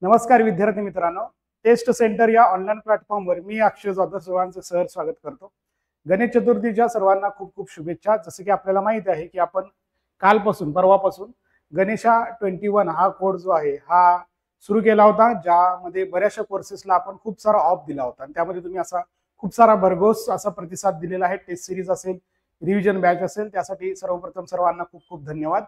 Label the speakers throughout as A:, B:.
A: नमस्कार विद्यार्थी मित्रांनो, टेस्ट सेंटर या ऑनलाईन प्लॅटफॉर्मवर मी अक्षय जाधव सर्वांचं सहर्ष स्वागत करतो। गणेश चतुर्थीच्या सर्वांना खूप खूप शुभेच्छा। जसं की आपल्याला माहिती आहे की आपण परवापासून गणेशा 21 हा कोर्स जो आहे हा सुरू केला होता, ज्यामध्ये बऱ्याचशा कोर्सेसला आपण खूप सारा ऑफ दिला होता आणि त्यामध्ये तुम्ही असा खूप सारा भरघोस असा प्रतिसाद दिलेला आहे। टेस्ट सिरीज असेल, रिव्हिजन बॅच असेल, त्यासाठी सर्वप्रथम सर्वांना खूप खूप धन्यवाद।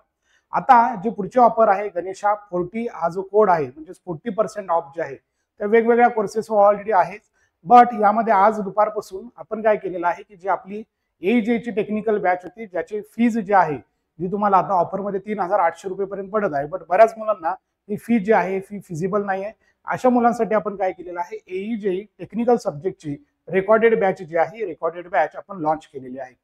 A: आता जी पुढची ऑफर आहे गणेशा 40 हा जो कोड आहे म्हणजे 40% ऑफ जे आहे त्या वेगवेगळ्या कोर्सेसवर ऑलरेडी आहेत। बट यामध्ये आज दुपारपासून आपण काय केलेलं आहे की जी आपली AEJ ची टेक्निकल बॅच होती, ज्याची फीज जी आहे जी तुम्हाला आता ऑफरमध्ये 3800 रुपये पर्यंत पडत आहे, बट बऱ्याच मुलांना ही फी जी आहे फी फिजिबल नाही आहे। अशा मुलांसाठी आपण काय केलेलं आहे, AEJ टेक्निकल सब्जेक्टची रेकॉर्डेड बॅच जी आहे, रेकॉर्डेड बॅच आपण लॉन्च केलेली आहे।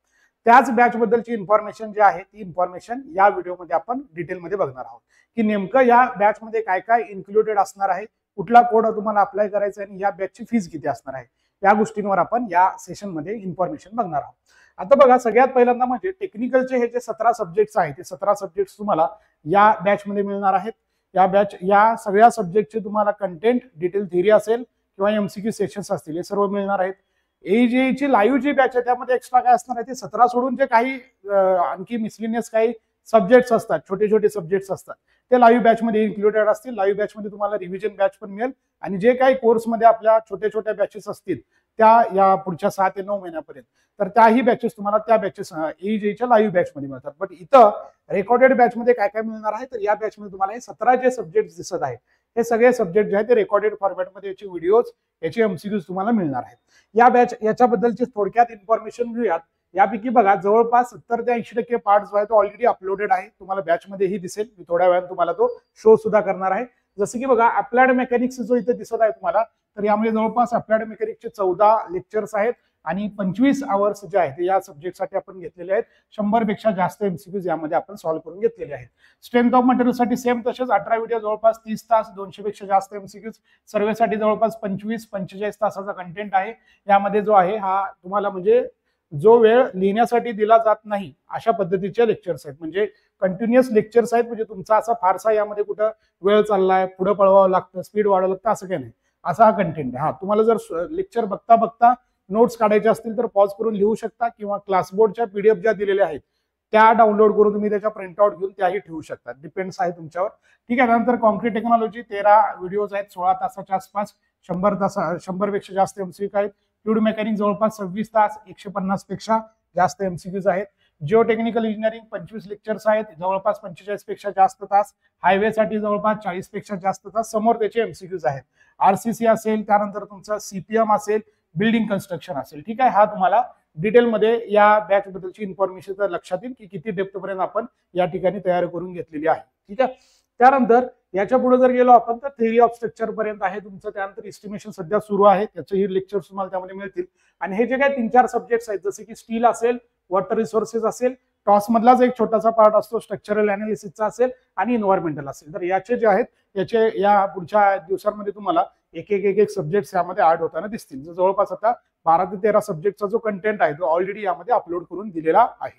A: त्याच बॅच बद्दलची इन्फॉर्मेशन जी आहे ती इन्फॉर्मेशन या व्हिडिओमध्ये आपण डिटेलमध्ये बघणार आहोत की नेमकं या बॅचमध्ये काय काय इन्क्लुडेड असणार आहे, कुठला कोड तुम्हाला अप्लाय करायचा आहे आणि या बॅचची फीज किती असणार आहे, या गोष्टींवर आपण या सेशनमध्ये इन्फॉर्मेशन बघणार आहोत। आता बघा, सगळ्यात पहिल्यांदा म्हणजे टेक्निकलचे हे जे 17 सब्जेक्ट्स आहेत ते 17 सब्जेक्ट्स तुम्हाला या बॅचमध्ये मिळणार आहेत। या सगळ्या सब्जेक्टचे तुम्हाला कंटेंट, डिटेल थिअरी असेल किंवा MCQ सेशन्स असतील, हे सर्व मिळणार आहेत। AEJ ची लाईव्ह जी बॅच आहे त्यामध्ये एक्स्ट्रा काय असणार आहे, ते 17 सोडून जे काही आणखी मिसलिनियस काही सब्जेक्ट्स असतात, छोटे छोटे सब्जेक्ट्स असतात, ते लाईव्ह बॅच मध्ये इन्क्लुडेड असतील। लाईव्ह बॅच मध्ये तुम्हाला रिव्हिजन बॅच पण मिळेल आणि जे काही कोर्समध्ये आपल्या छोट्या छोट्या बॅचेस असतील त्या या पुढच्या 6 ते 9 महिन्यापर्यंत, तर त्याही बॅचेस तुम्हाला त्या बॅचेस AEJ च्या लाईव्ह बॅच मध्ये मिळतात। बट इथं रेकॉर्डेड बॅच मध्ये काय काय मिळणार आहे, तर या बॅच मध्ये तुम्हाला हे 17 जे सब्जेक्ट दिसत आहेत हे सगळे सब्जेक्ट जे आहेत ते रेकॉर्डेड फॉर्मॅटमध्ये याचे व्हिडिओज, याचे MCQs तुम्हाला मिळणार आहेत। या बॅच याच्याबद्दलची थोडक्यात इन्फॉर्मेशन घेऊयात। यापैकी बघा जवळपास 70 ते 80% पार्ट जो आहे तो ऑलरेडी अपलोडेड आहे, तुम्हाला बॅच मध्येही दिसेल। मी थोड्या वेळात तुम्हाला तो शो सुद्धा करणार आहे। जसं की बघा, अप्लाइड मेकॅनिक्स जो इथे दिसत आहे तुम्हाला, तर यामध्ये जवळपास अप्लाइड मेकॅनिक्सचे 14 लेक्चर्स आहेत आणि 25 आवर्स जे आहेत या सब्जेक्टसाठी आपण घेतलेले आहेत। 100 पेक्षा जास्त MCQs यामध्ये आपण सॉल्व्ह करून घेतलेले आहेत। स्ट्रेंथ ऑफ मटेरियलसाठी सेम तसेच 18 व्हिडिओ, जवळपास 30 तास, 200 पेक्षा जास्त MCQs। सर्वेसाठी जवळपास 25-45 तासाचा कंटेंट आहे। यामध्ये जो आहे हा तुम्हाला म्हणजे जो वेळ लिहिण्यासाठी दिला जात नाही अशा पद्धतीचे लेक्चर्स आहेत, म्हणजे कंटिन्युअस लेक्चर्स आहेत। म्हणजे तुमचा असा फारसा यामध्ये कुठं वेळ चाललाय, पुढे पळवावं लागतं, स्पीड वाढवावं लागतं, असं काही नाही। असा हा कंटेंट आहे। हा तुम्हाला जर लेक्चर बघता बघता नोट्स काढायचे असतील तर पॉज करून लिहू शकता किंवा क्लासबोर्डच्या PDF ज्या दिलेल्या आहेत त्या डाउनलोड करून तुम्ही त्याच्या प्रिंटआउट घेऊन त्याही ठेवू शकता, डिपेंड्स आहे तुमच्यावर। ठीक आहे। त्यानंतर कॉन्क्रीट टेक्नॉलॉजी 13 व्हिडिओज आहेत, 16 तासाच्या आसपास, 100 पेक्षा जास्त MCQ आहेत। फ्लुइड मेकॅनिक जवळपास 26 तास, 150 पेक्षा जास्त MCQs आहेत। जिओ टेक्निकल इंजिनिअरिंग 25 लेक्चर्स आहेत, जवळपास 45 पेक्षा जास्त तास। हायवेसाठी जवळपास 40 पेक्षा जास्त तास समोर त्याचे MCQs आहेत। RCC असेल, त्यानंतर तुमचा CPM असेल, बिल्डिंग कन्स्ट्रक्शन असेल। ठीक आहे। हा तुम्हाला डिटेलमध्ये या बॅच बद्दलची इन्फॉर्मेशन तर लक्षात येईल की किती डेप्थ पर्यंत आपण या ठिकाणी तयार करून घेतलेली आहे। ठीक आहे। त्यानंतर याच्या पुढे जर गेलो आपण तर थेअरी ऑफ स्ट्रक्चर पर्यंत आहे तुमचं। त्यानंतर एस्टिमेशन सध्या सुरू आहे, त्याचेही लेक्चर्स तुम्हाला त्यामध्ये मिळतील। आणि हे जे काही 3-4 सब्जेक्ट्स आहेत, जसे की स्टील असेल, वॉटर रिसोर्सेस असेल, टॉस मधलाच एक छोटासा पार्ट असतो, स्ट्रक्चरल अनालिसिसचा असेल आणि इन्व्हायरमेंटल असेल, तर याचे जे आहेत याचे या पुढच्या दिवसांमध्ये तुम्हाला एक एक सब्जेक्ट यामध्ये ऍड होताना दिसतील। जवळपास आता 12 ते 13 सब्जेक्टचा जो कंटेंट आहे तो ऑलरेडी यामध्ये अपलोड करून दिलेला आहे।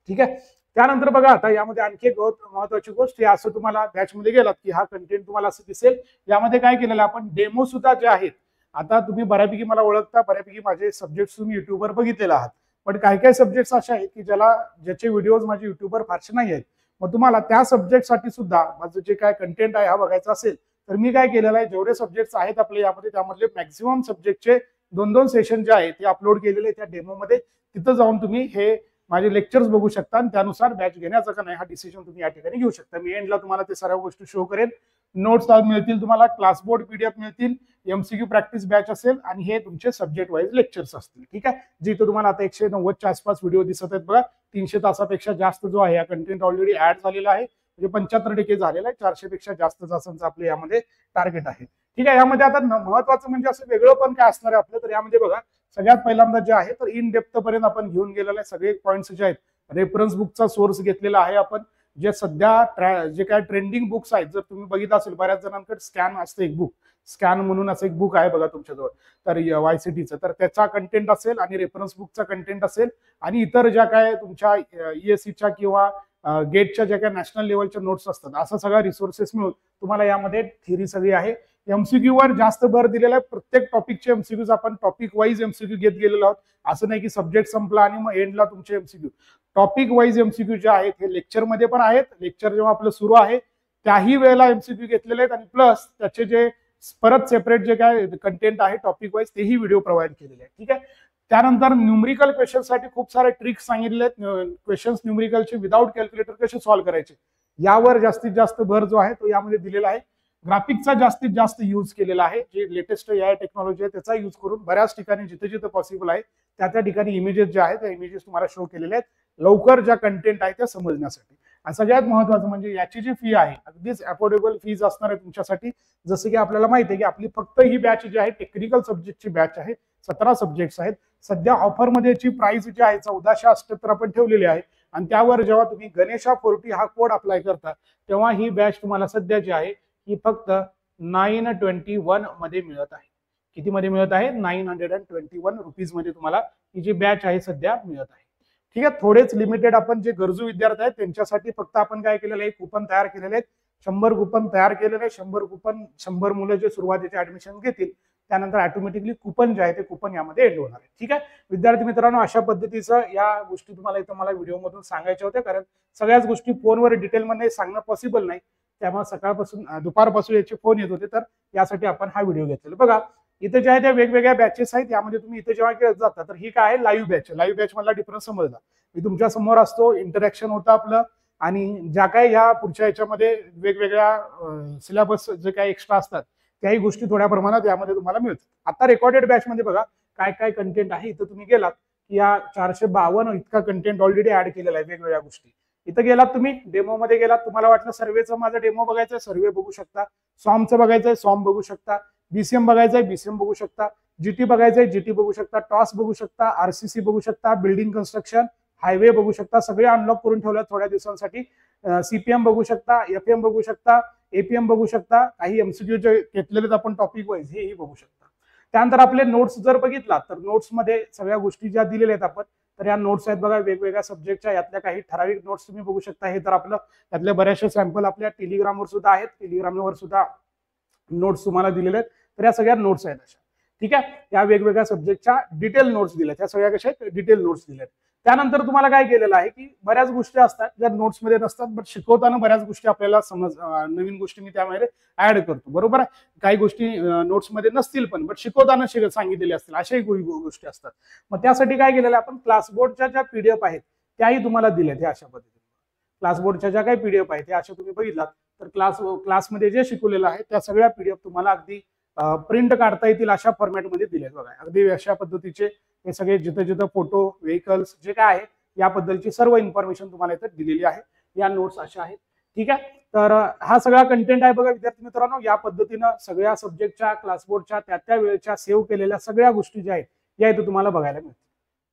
A: ठीक आहे। त्यानंतर बघा, आता यामध्ये आणखी एक महत्वाची गोष्ट, असं तुम्हाला बॅच मध्ये गेलात की हा कंटेंट तुम्हाला असं दिसेल। यामध्ये काय केलेलं आपण डेमो सुद्धा जे आहेत, आता तुम्ही बऱ्यापैकी मला ओळखता, बऱ्यापैकी माझे सब्जेक्ट्स तुम्ही युट्यूबवर बघितलेले आहात, पण काही काही सब्जेक्ट्स असे आहेत की ज्याचे व्हिडिओज माझे युट्यूबवर फारसे नाही आहेत। मग तुम्हाला त्या सब्जेक्टसाठी सुद्धा माझं जे काय कंटेंट आहे हा बघायचा असेल तर मी काय केलेलं आहे, जेवढे सब्जेक्ट्स आहेत आपले यामध्ये त्यामधले मॅक्झिमम सब्जेक्टचे 2-2 सेशन जे आहेत ते अपलोड केलेले त्या डेमोमध्ये। तिथं जाऊन तुम्ही हे माझे लेक्चर्स बघू शकता आणि त्यानुसार बॅच घेण्याचा का नाही हा डिसिजन तुम्ही या ठिकाणी घेऊ शकता। मी एंडला तुम्हाला ते सर्व गोष्टी शो करेन। नोट्स मिळतील तुम्हाला, क्लासबोर्ड PDF मिळतील, MCQ प्रॅक्टिस बॅच असेल आणि हे तुमचे सब्जेक्ट वाईज लेक्चर्स असतील। ठीक आहे। जिथं तुम्हाला आता 190 च्या आसपास व्हिडिओ दिसत आहेत बघा, 300 तासापेक्षा जास्त जो आहे हा कंटेंट ऑलरेडी ऍड झालेला आहे, म्हणजे 75% झालेला आहे। 400 पेक्षा जास्त तासांचं आपलं यामध्ये टार्गेट आहे। ठीक आहे। यामध्ये आता महत्वाचं म्हणजे असं वेगळं पण काय असणार आहे आपलं, तर यामध्ये बघा सगळ्यात पहिल्यांदा जे आहे तर इन डेप्थ पर्यंत आपण घेऊन गेलेले सगळे पॉईंट्स जे आहेत, रेफरन्स बुकचा सोर्स घेतलेला आहे आपण। जे सध्या जे काय ट्रेंडिंग बुक्स आहेत, जर तुम्ही बघितलं असेल बऱ्याच जणांकडे स्कॅन असतं एक बुक, स्कॅन म्हणून असं एक बुक आहे बघा तुमच्याजवळ, तर YCTचं, तर त्याचा कंटेंट असेल आणि रेफरन्स बुकचा कंटेंट असेल आणि इतर ज्या काय तुमच्या ESCच्या किंवा गेटच्या ज्या काही नॅशनल लेवलच्या नोट्स असतात, असा सगळा रिसोर्सेस मिळून तुम्हाला यामध्ये थिअरी सगळी आहे एमसीक्यू वर जास्त भर दिलेला आहे. प्रत्येक टॉपिकचे एमसीक्यूज आपण टॉपिक वाईज एमसीक्यू घेत गेलेलो आहोत. असं नाही की सब्जेक्ट संपला आणि मग एंडला तुमचे एमसीक्यू. टॉपिक वाईज एमसीक्यू जे आहेत हे लेक्चरमध्ये पण आहेत. लेक्चर जेव्हा आपलं सुरू आहे त्याही वेळेला एमसीक्यू घेतलेले आहेत आणि प्लस त्याचे जे परत सेपरेट जे काय कंटेंट आहे टॉपिक वाईज तेही व्हिडिओ प्रोव्हाइड केलेले आहेत. ठीक आहे. त्यानंतर न्यूमरिकल क्वेश्चनसाठी खूप सारे ट्रिक्स सांगितले आहेत. क्वेश्चन्स न्यूमरिकलचे विदाउट कॅल्क्युलेटर कसे सॉल्व्ह करायचे यावर जास्तीत जास्त भर जो आहे तो यामध्ये दिलेला आहे. ग्राफिक्सचा जास्तीत जास्त यूज केलेला आहे. जे लेटेस्ट AI टेक्नॉलॉजी आहे त्याचा यूज करून बऱ्याच ठिकाणी जिथे जिथे पॉसिबल आहे त्या ठिकाणी इमेजेस जे आहेत त्या इमेजेस तुम्हाला शो केलेले आहेत लवकर ज्या कंटेंट आहे त्या समजण्यासाठी. आणि सगळ्यात महत्वाचं म्हणजे याची जी फी आहे अगदीच अफोर्डेबल फीज असणार आहे तुमच्यासाठी. जसं की आपल्याला माहिती आहे की आपली फक्त ही बॅच जी आहे टेक्निकल सब्जेक्टची बॅच आहे. 17 सब्जेक्ट्स आहेत. सध्या ऑफरमध्ये याची प्राइस जी आहे 1478 आपण ठेवलेली आहे. आणि त्यावर जेव्हा तुम्ही गणेशा 40 हा कोड अप्लाय करता तेव्हा ही बॅच तुम्हाला सध्या जी आहे ही फक्त 921 मध्ये मिळत आहे. किती मध्ये मिळत आहे? 921 रुपीज मध्ये तुम्हाला ही जी बॅच आहे सध्या मिळत आहे. ठीक आहे. थोडेच लिमिटेड आपण जे गरजू विद्यार्थी आहेत त्यांच्यासाठी फक्त आपण काय केलेलं आहे कुपन तयार केलेले आहेत. 100 कुपन तयार केलेले आहे. 100 कुपन 100 मुलं जे सुरुवातीचे ऍडमिशन घेतील त्यानंतर ऑटोमॅटिकली कुपन जे आहे ते कुपन यामध्ये एंड होणार आहे. ठीक आहे. विद्यार्थी मित्रांनो अशा पद्धतीचं या गोष्टी तुम्हाला इथं मला व्हिडिओमधून सांगायच्या होत्या कारण सगळ्याच गोष्टी फोनवर डिटेलमध्ये सांगणं पॉसिबल नाही. त्यामुळे सकाळपासून दुपारपासून याचे फोन येत होते तर यासाठी आपण हा व्हिडिओ घेतलेला. बघा इथे जे आहे त्या वेगवेगळ्या बॅचेस आहेत. यामध्ये तुम्ही इथे जेव्हा जाता तर ही काय आहे लाईव्ह बॅच. लाईव्ह बॅच मधला डिफरन्स समजला. मी तुमच्या समोर असतो इंटरॅक्शन होतं आपलं आणि ज्या काही ह्या पुढच्या याच्यामध्ये वेगवेगळ्या सिलेबस जे काही एक्स्ट्रा असतात त्याही गोष्टी थोड्या प्रमाणात यामध्ये तुम्हाला मिळतात. आता रेकॉर्डेड बॅच मध्ये बघा काय काय कंटेंट आहे. इथं तुम्ही गेलात की या 452 इतका कंटेंट ऑलरेडी ऍड केलेला आहे वेगवेगळ्या गोष्टी. इथं गेलात तुम्ही डेमो मध्ये गेलात तुम्हाला वाटलं सर्वेचं माझा डेमो बघायचा सर्वे बघू शकता. सॉमचं बघायचंय सॉम बघू शकता. बीसीएम बघायचंय बीसीएम बघू शकता. जीटी बघायचंय जीटी बघू शकता. टॉस बघू शकता. आरसीसी बघू शकता. बिल्डिंग कन्स्ट्रक्शन हायवे बघू शकता. सगळे अनलॉक करून ठेवलं थोड्या दिवसांसाठी. सीपीएम बघू शकता. एफएम बघू शकता. एपीएम बघू शकता. काही एमसीक्यू जे घेतलेले आपण टॉपिक वाईज हेही बघू शकता. त्यानंतर आपले नोट्स जर बघितला तर नोट्स मध्ये सगळ्या गोष्टी ज्या दिलेल्या आहेत आपण तर या नोट्स आहेत बघा वेगवेगळ्या सब्जेक्टच्या. यातल्या काही ठराविक नोट्स तुम्ही बघू शकता. हे तर आपलं त्यातले बऱ्याचशा सॅम्पल आपल्या टेलिग्रामवर सुद्धा आहेत. टेलिग्रामवर सुद्धा नोट्स तुम्हाला दिलेले आहेत. तर या सगळ्या नोट्स आहेत अशा. ठीक आहे. या वेगवेगळ्या सब्जेक्टच्या डिटेल नोट्स दिल्या त्या सगळ्या कशा आहेत डिटेल नोट्स दिल्यात. त्यानंतर तुम्हाला काय केलेलं आहे की बऱ्याच गोष्टी असतात ज्या नोट्समध्ये नसतात बट शिकवताना बऱ्याच गोष्टी आपल्याला नवीन गोष्टी मी त्यामध्ये ऍड करतो. बरोबर आहे. काही गोष्टी नोट्समध्ये नसतील पण बट शिकवताना सांगितलेल्या असतील अशाही गोष्टी असतात. मग त्यासाठी काय केलेलं आहे आपण क्लासबोर्डच्या ज्या पीडीएफ आहेत त्याही तुम्हाला दिल्यात हे अशा पद्धतीने. क्लासबोर्डच्या ज्या काही पीडीएफ आहेत त्या अशा तुम्ही बघितलात तर क्लासमध्ये जे शिकवलेलं आहे त्या सगळ्या पीडीएफ तुम्हाला अगदी प्रिंट काढता येतील अशा फॉर्मॅटमध्ये दिलेत बघा. अगदी अशा पद्धतीचे हे सगळे जिथं जिथं फोटो व्हेकल्स जे काय आहे याबद्दलची सर्व इन्फॉर्मेशन तुम्हाला इथं दिलेली आहे. या नोट्स अशा आहेत. ठीक आहे. तर हा सगळा कंटेंट आहे बघा विद्यार्थी मित्रांनो. या पद्धतीनं सगळ्या सब्जेक्टच्या क्लासबोर्डच्या त्या वेळेच्या सेव्ह केलेल्या सगळ्या गोष्टी ज्या आहेत या इथं तुम्हाला बघायला मिळतात.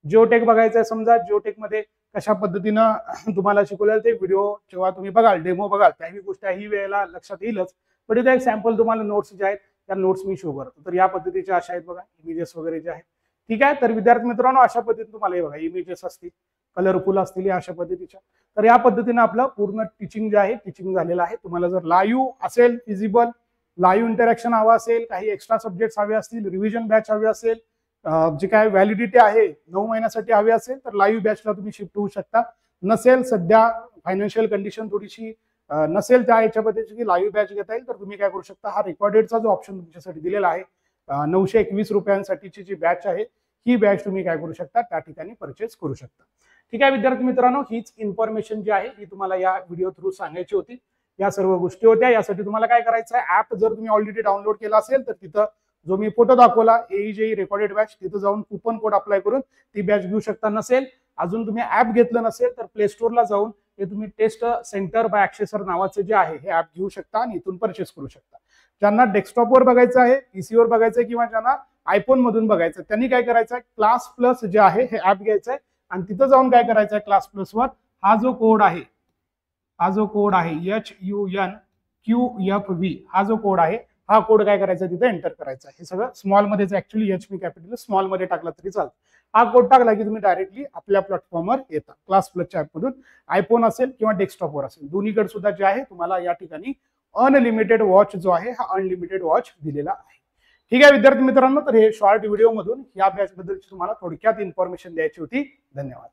A: जिओटेक बघायचं आहे समजा जिओटेक मध्ये कशा पद्धतीनं तुम्हाला शिकवलेलं ते व्हिडिओ जेव्हा तुम्ही बघाल डेमो बघाल त्याही गोष्टी वेळेला लक्षात येईलच. पण इथे एक सॅम्पल तुम्हाला नोट्स जे आहेत त्या नोट्स मी शो करतो. तर या पद्धतीच्या अशा आहेत बघा इमेजेस वगैरे जे आहेत. ठीक आहे. तर विद्यार्थी मित्रांनो अशा पद्धतीने तुम्हाला हे बघा इमेजेस असतील कलरफुल असतील अशा पद्धतीच्या. तर या पद्धतीने आपलं पूर्ण टीचिंग जे आहे टीचिंग झालेलं आहे. तुम्हाला जर लाईव्ह असेल फिजिबल लाईव्ह इंटरॅक्शन हवं असेल काही एक्स्ट्रा सब्जेक्ट हवे असतील रिव्हिजन बॅच हवी असेल जे काय व्हॅलिडिटी आहे 9 महिन्यासाठी हवी असेल तर लाईव्ह बॅचला तुम्ही शिफ्ट होऊ शकता. नसेल सध्या फायनान्शियल कंडिशन थोडीशी नसेल त्या याच्या पद्धतीची की लाईव्ह बॅच घेता येईल तर तुम्ही काय करू शकता हा रेकॉर्डेडचा जो ऑप्शन तुमच्यासाठी दिलेला आहे 921 रुपयांसाठीची जी बॅच आहे ही बॅच तुम्ही काय करू शकता त्या ठिकाणी परचेस करू शकता. ठीक आहे विद्यार्थी मित्रांनो हीच इन्फॉर्मेशन जी आहे ही तुम्हाला या व्हिडिओ थ्रू सांगायची होती. या सर्व गोष्टी होत्या. यासाठी तुम्हाला काय करायचं आहे ऍप जर तुम्ही ऑलरेडी डाउनलोड केला असेल तर तिथं जो मी फोटो दाखवला AEJE रेकॉर्डेड बॅच तिथं जाऊन कुपन कोड अप्लाय करून ती बॅच घेऊ शकता. नसेल अजून तुम्ही ऍप घेतलं नसेल तर प्ले स्टोअरला जाऊन हे तुम्ही टेस्ट सेंटर बाय ॲक्सेसर नावाचं जे आहे हे ऍप घेऊ शकता आणि इथून परचेस करू शकता. ज्यांना डेस्कटॉपवर बघायचं आहे पीसीवर बघायचं आहे किंवा ज्यांना आयफोन मधून बघायचं त्यांनी काय करायचं आहे क्लास प्लस जे आहे हे ऍप घ्यायचं आहे आणि तिथं जाऊन काय करायचं आहे क्लास प्लस वर हा जो कोड आहे HUNQFV हा जो कोड आहे हा कोड काय करायचा तिथे एंटर करायचा. हे सगळं स्मॉल मध्येच ऍक्च्युअली HP कॅपिटल स्मॉल मध्ये टाकला तरी चालतं. हा कोड टाकला की तुम्ही डायरेक्टली आपल्या प्लॅटफॉर्मवर येता क्लास प्लसच्या ऍप मधून आयफोन असेल किंवा डेस्कटॉपवर असेल दोन्हीकडे सुद्धा जे आहे तुम्हाला या ठिकाणी अनलिमिटेड वॉच जो आहे हा अनलिमिटेड वॉच दिलेला आहे. ठीक आहे विद्यार्थी मित्रांनो, तर हे शॉर्ट व्हिडिओ मधून या बॅच बद्दलची तुम्हाला थोडक्यात इन्फॉर्मेशन द्यायची होती. धन्यवाद.